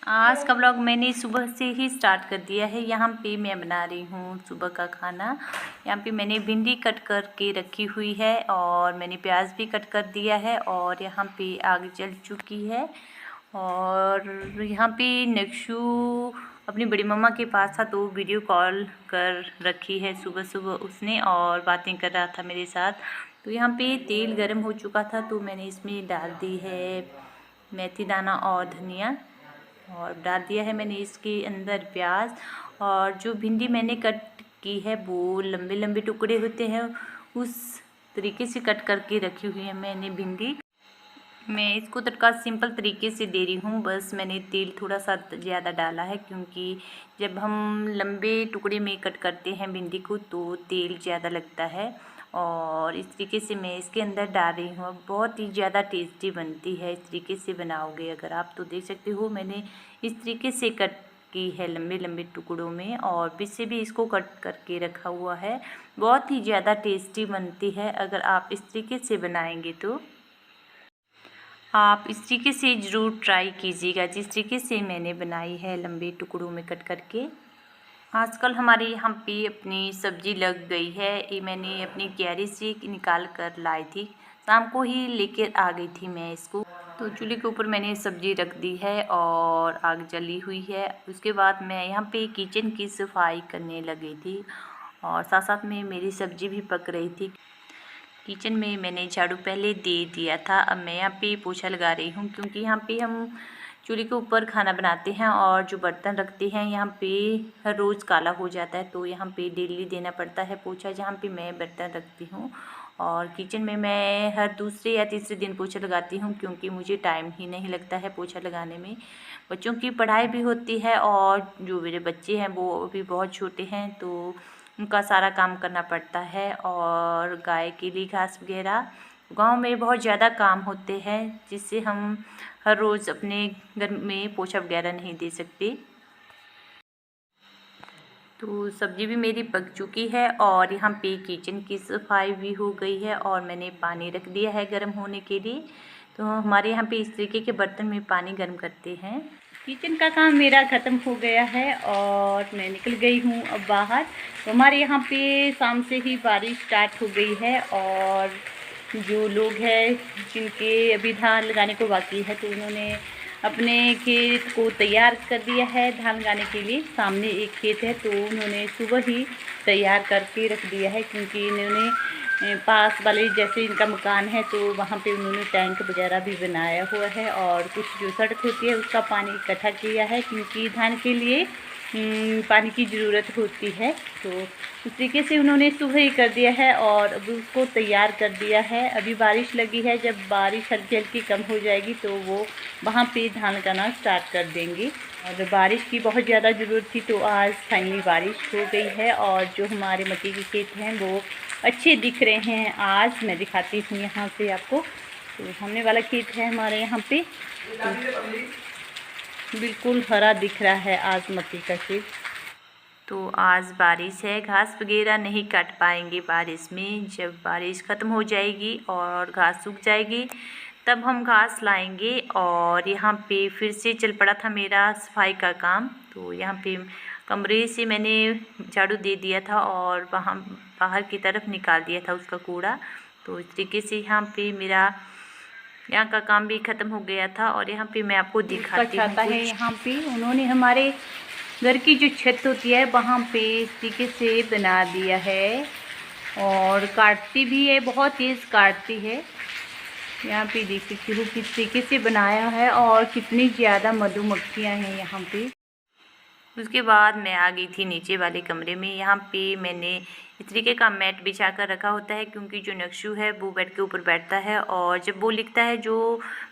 आज का ब्लॉग मैंने सुबह से ही स्टार्ट कर दिया है। यहाँ पे मैं बना रही हूँ सुबह का खाना। यहाँ पे मैंने भिंडी कट कर के रखी हुई है और मैंने प्याज भी कट कर दिया है और यहाँ पे आग जल चुकी है। और यहाँ पे नक्शू अपनी बड़ी मम्मा के पास था तो वीडियो कॉल कर रखी है सुबह सुबह उसने और बातें कर रहा था मेरे साथ। तो यहाँ पे तेल गर्म हो चुका था तो मैंने इसमें डाल दी है मेथी दाना और धनिया और डाल दिया है मैंने इसके अंदर प्याज। और जो भिंडी मैंने कट की है वो लंबे लंबे टुकड़े होते हैं उस तरीके से कट करके रखी हुई है मैंने भिंडी। मैं इसको तड़का सिंपल तरीके से दे रही हूँ, बस मैंने तेल थोड़ा सा ज़्यादा डाला है क्योंकि जब हम लंबे टुकड़े में कट करते हैं भिंडी को तो तेल ज़्यादा लगता है। और इस तरीके से मैं इसके अंदर डाल रही हूँ। बहुत ही ज़्यादा टेस्टी बनती है इस तरीके से बनाओगे अगर आप तो देख सकते हो मैंने इस तरीके से कट की है लंबे लंबे टुकड़ों में और पीछे भी इसको कट करके रखा हुआ है। बहुत ही ज़्यादा टेस्टी बनती है अगर आप इस तरीके से बनाएंगे तो आप इस तरीके से ज़रूर ट्राई कीजिएगा जिस तरीके से मैंने बनाई है लंबे टुकड़ों में कट करके। आजकल हमारे यहाँ पे अपनी सब्ज़ी लग गई है, ये मैंने अपनी क्यारी से निकाल कर लाई थी, शाम को ही लेकर आ गई थी मैं इसको। तो चूल्हे के ऊपर मैंने सब्ज़ी रख दी है और आग जली हुई है। उसके बाद मैं यहाँ पे किचन की सफाई करने लगी थी और साथ साथ में मेरी सब्ज़ी भी पक रही थी। किचन में मैंने झाड़ू पहले दे दिया था, अब मैं यहाँ पे पोछा लगा रही हूँ क्योंकि यहाँ पे हम चूल्हे के ऊपर खाना बनाते हैं और जो बर्तन रखते हैं यहाँ पे हर रोज़ काला हो जाता है तो यहाँ पे डेली देना पड़ता है पोछा जहाँ पे मैं बर्तन रखती हूँ। और किचन में मैं हर दूसरे या तीसरे दिन पोछा लगाती हूँ क्योंकि मुझे टाइम ही नहीं लगता है पोछा लगाने में। बच्चों की पढ़ाई भी होती है और जो मेरे बच्चे हैं वो अभी बहुत छोटे हैं तो उनका सारा काम करना पड़ता है। और गाय के लिए घास वगैरह गांव में बहुत ज़्यादा काम होते हैं जिससे हम हर रोज़ अपने घर में पोछा वगैरह नहीं दे सकते। तो सब्ज़ी भी मेरी पक चुकी है और यहाँ पे किचन की सफाई भी हो गई है और मैंने पानी रख दिया है गर्म होने के लिए। तो हमारे यहाँ पे इस तरीके के बर्तन में पानी गर्म करते हैं। किचन का काम मेरा ख़त्म हो गया है और मैं निकल गई हूँ अब बाहर। तो हमारे यहाँ पे शाम से ही बारिश स्टार्ट हो गई है और जो लोग हैं जिनके अभी धान लगाने को बाकी है तो उन्होंने अपने खेत को तैयार कर दिया है धान लगाने के लिए। सामने एक खेत है तो उन्होंने सुबह ही तैयार करके रख दिया है क्योंकि इन्होंने पास वाले जैसे इनका मकान है तो वहाँ पे उन्होंने टैंक वगैरह भी बनाया हुआ है और कुछ जो सड़क होती है उसका पानी इकट्ठा किया है क्योंकि धान के लिए पानी की ज़रूरत होती है। तो इस तरीके से उन्होंने सुबह ही कर दिया है और अब उसको तैयार कर दिया है। अभी बारिश लगी है, जब बारिश हल्की हल्की कम हो जाएगी तो वो वहाँ पे धान लगाना स्टार्ट कर देंगे। और बारिश की बहुत ज़्यादा ज़रूरत थी तो आज फाइनली बारिश हो गई है और जो हमारे मक्के के खेत हैं वो अच्छे दिख रहे हैं। आज मैं दिखाती हूँ यहाँ से आपको। तो सामने वाला खेत है हमारे यहाँ पे तो बिल्कुल हरा दिख रहा है आज मक्के का खेत। तो आज बारिश है, घास वगैरह नहीं काट पाएंगे बारिश में। जब बारिश ख़त्म हो जाएगी और घास सूख जाएगी तब हम घास लाएंगे। और यहाँ पे फिर से चल पड़ा था मेरा सफाई का काम। तो यहाँ पे कमरे से मैंने झाड़ू दे दिया था और वहाँ बाहर की तरफ निकाल दिया था उसका कूड़ा। तो इस तरीके से यहाँ पे मेरा यहाँ का काम भी ख़त्म हो गया था। और यहाँ पे मैं आपको दिखाती हूँ है यहाँ पे उन्होंने हमारे घर की जो छत होती है वहाँ पे इस तरीके से बना दिया है और काटती भी है, बहुत तेज़ काटती है। यहाँ पे देख सकती हूँ किस तरीके से बनाया है और कितनी ज़्यादा मधुमक्खियाँ हैं यहाँ पे। उसके बाद मैं आ गई थी नीचे वाले कमरे में। यहाँ पे मैंने इस तरीके का मैट बिछा कर रखा होता है क्योंकि जो नक्शू है वो बेड के ऊपर बैठता है और जब वो लिखता है जो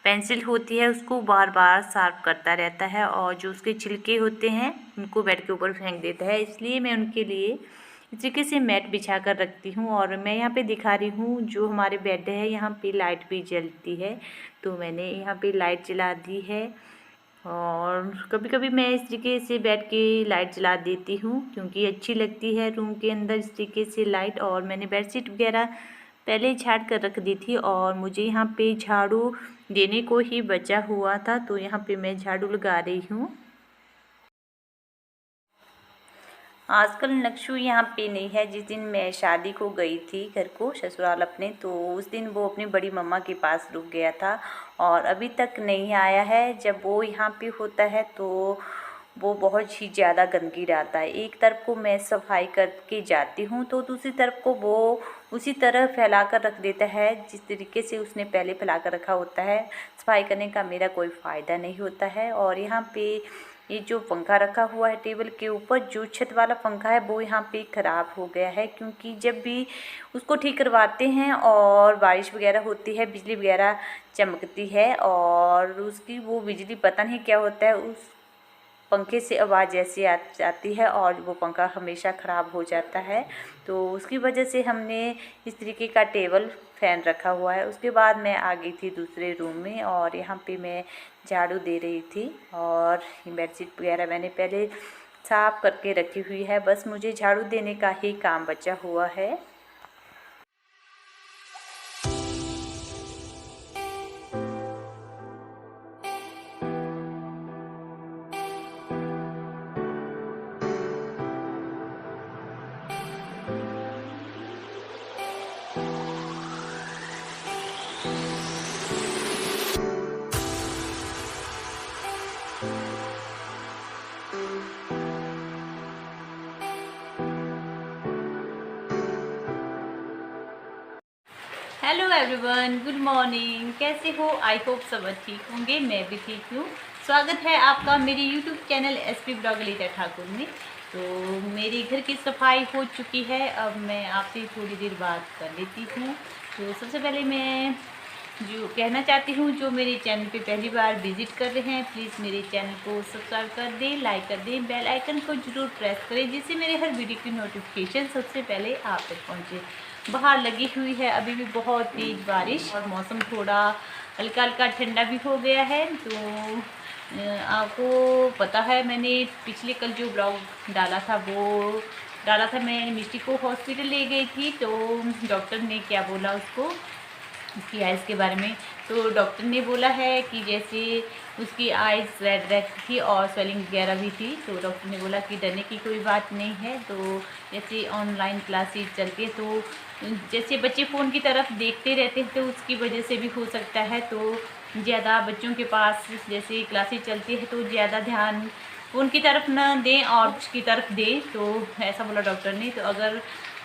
पेंसिल होती है उसको बार बार साफ करता रहता है और जो उसके छिलके होते हैं उनको बेड के ऊपर फेंक देता है। इसलिए मैं उनके लिए इस तरीके से मैट बिछा कर रखती हूँ। और मैं यहाँ पे दिखा रही हूँ जो हमारे बेड है यहाँ पे लाइट भी जलती है तो मैंने यहाँ पे लाइट जला दी है। और कभी कभी मैं इस तरीके से बेड की लाइट जला देती हूँ क्योंकि अच्छी लगती है रूम के अंदर इस तरीके से लाइट। और मैंने बेडशीट वगैरह पहले झाड़ कर रख दी थी और मुझे यहाँ पे झाड़ू देने को ही बचा हुआ था, तो यहाँ पे मैं झाड़ू लगा रही हूँ। आजकल नक्शु यहाँ पे नहीं है। जिस दिन मैं शादी को गई थी घर को ससुराल अपने, तो उस दिन वो अपनी बड़ी मम्मा के पास रुक गया था और अभी तक नहीं आया है। जब वो यहाँ पे होता है तो वो बहुत ही ज़्यादा गंदगी डालता है। एक तरफ को मैं सफाई करके जाती हूँ तो दूसरी तरफ को वो उसी तरह फैला कर रख देता है जिस तरीके से उसने पहले फैला कर रखा होता है। सफाई करने का मेरा कोई फ़ायदा नहीं होता है। और यहाँ पे ये जो पंखा रखा हुआ है टेबल के ऊपर, जो छत वाला पंखा है वो यहाँ पे ख़राब हो गया है, क्योंकि जब भी उसको ठीक करवाते हैं और बारिश वगैरह होती है, बिजली वगैरह चमकती है और उसकी वो बिजली पता नहीं क्या होता है, उस पंखे से आवाज़ ऐसी आ जाती है और वो पंखा हमेशा ख़राब हो जाता है। तो उसकी वजह से हमने इस तरीके का टेबल फ़ैन रखा हुआ है। उसके बाद मैं आ गई थी दूसरे रूम में और यहाँ पे मैं झाड़ू दे रही थी और बेडशीट वगैरह मैंने पहले साफ़ करके रखी हुई है। बस मुझे झाड़ू देने का ही काम बचा हुआ है। Hello everyone, good morning. कैसे हो? आई होप सब ठीक होंगे, मैं भी ठीक हूँ। स्वागत है आपका मेरे YouTube channel SP blog Lalita Thakur में। तो मेरे घर की सफाई हो चुकी है, अब मैं आपसे थोड़ी देर बात कर लेती हूँ। तो सबसे पहले मैं जो कहना चाहती हूँ, जो मेरे चैनल पे पहली बार विज़िट कर रहे हैं, प्लीज़ मेरे चैनल को सब्सक्राइब कर दें, लाइक कर दें, बेल आइकन को ज़रूर प्रेस करें, जिससे मेरे हर वीडियो की नोटिफिकेशन सबसे पहले आप तक पहुँचे। बाहर लगी हुई है अभी भी बहुत तेज़ बारिश और मौसम थोड़ा हल्का हल्का ठंडा भी हो गया है। तो आपको पता है मैंने पिछले कल जो ब्लॉग डाला था, मैं मिष्टी को हॉस्पिटल ले गई थी। तो डॉक्टर ने क्या बोला उसकी आइज़ के बारे में। तो डॉक्टर ने बोला है कि जैसे उसकी आइज़ रेड थी और स्वेलिंग वगैरह भी थी। तो डॉक्टर ने बोला कि डरने की कोई बात नहीं है। तो जैसे ऑनलाइन क्लासेस चलती है, तो जैसे बच्चे फ़ोन की तरफ देखते रहते हैं तो उसकी वजह से भी हो सकता है। तो ज़्यादा बच्चों के पास जैसे क्लासेस चलती है तो ज़्यादा ध्यान फ़ोन की तरफ ना दें और उसकी तरफ दें। तो ऐसा बोला डॉक्टर ने। तो अगर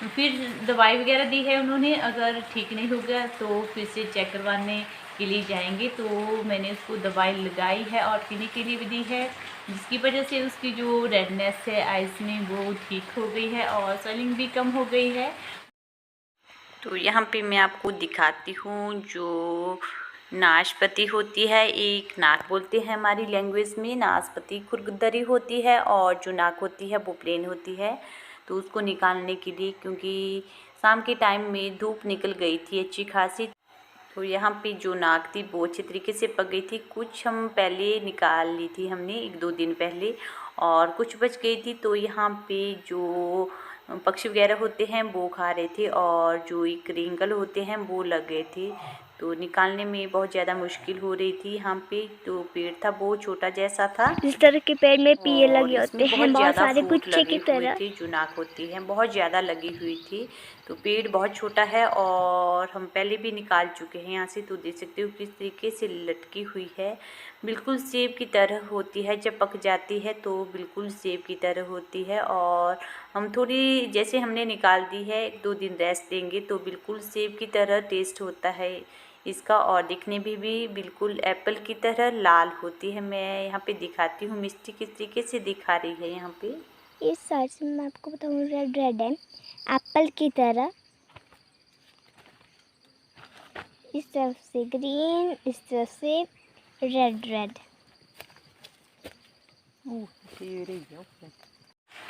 फिर दवाई वगैरह दी है उन्होंने, अगर ठीक नहीं हो गया तो फिर से चेक करवाने के लिए जाएंगे। तो मैंने उसको दवाई लगाई है और पीने के लिए भी दी है, जिसकी वजह से उसकी जो रेडनेस है आइज़ में वो ठीक हो गई है और स्वेलिंग भी कम हो गई है। तो यहाँ पे मैं आपको दिखाती हूँ, जो नाशपाती होती है, एक नाक बोलते हैं हमारी लैंग्वेज में, नाशपाती खुरदरी होती है और जो नाक होती है वो प्लेन होती है। तो उसको निकालने के लिए, क्योंकि शाम के टाइम में धूप निकल गई थी अच्छी खासी, तो यहाँ पे जो नाक थी वो अच्छी तरीके से पक गई थी। कुछ हम पहले निकाल ली थी हमने 1-2 दिन पहले और कुछ बच गई थी। तो यहाँ पे जो पक्षी वगैरह होते हैं वो खा रहे थे और जो एक रिंकल होते हैं वो लग गए थे। तो निकालने में बहुत ज़्यादा मुश्किल हो रही थी। यहाँ पे तो पेड़ था वो छोटा जैसा था, इस तरह के पेड़ में पिए लगे होते हैं बहुत सारे फूट गुच्छे की लगे हुए तरह। थे, जो नाक होती है बहुत ज़्यादा लगी हुई थी। तो पेड़ बहुत छोटा है और हम पहले भी निकाल चुके हैं यहाँ से। तो देख सकते हो किस तरीके से लटकी हुई है, बिल्कुल सेब की तरह होती है। जब पक जाती है तो बिल्कुल सेब की तरह होती है और हम थोड़ी जैसे हमने निकाल दी है 1-2 दिन रेस्ट देंगे तो बिल्कुल सेब की तरह टेस्ट होता है इसका और दिखने में भी बिल्कुल एप्पल की तरह लाल होती है। मैं यहाँ पे दिखाती हूँ मिष्टी किस तरीके से दिखा रही है यहाँ पे। इस साइड से मैं आपको बताऊँ रेड रेड है एप्पल की तरह, इस तरफ से ग्रीन, इस तरफ से रेड रेड।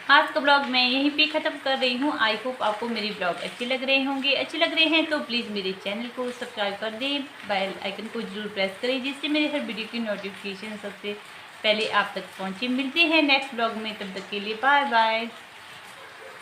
आज का ब्लॉग मैं यहीं पे ख़त्म कर रही हूँ। आई होप आपको मेरे ब्लॉग अच्छे लग रहे होंगे। अच्छे लग रहे हैं तो प्लीज़ मेरे चैनल को सब्सक्राइब कर दें, बेल आइकन को जरूर प्रेस करें, जिससे मेरे हर वीडियो की नोटिफिकेशन सबसे पहले आप तक पहुँचे। मिलते हैं नेक्स्ट ब्लॉग में, तब तक के लिए बाय बाय।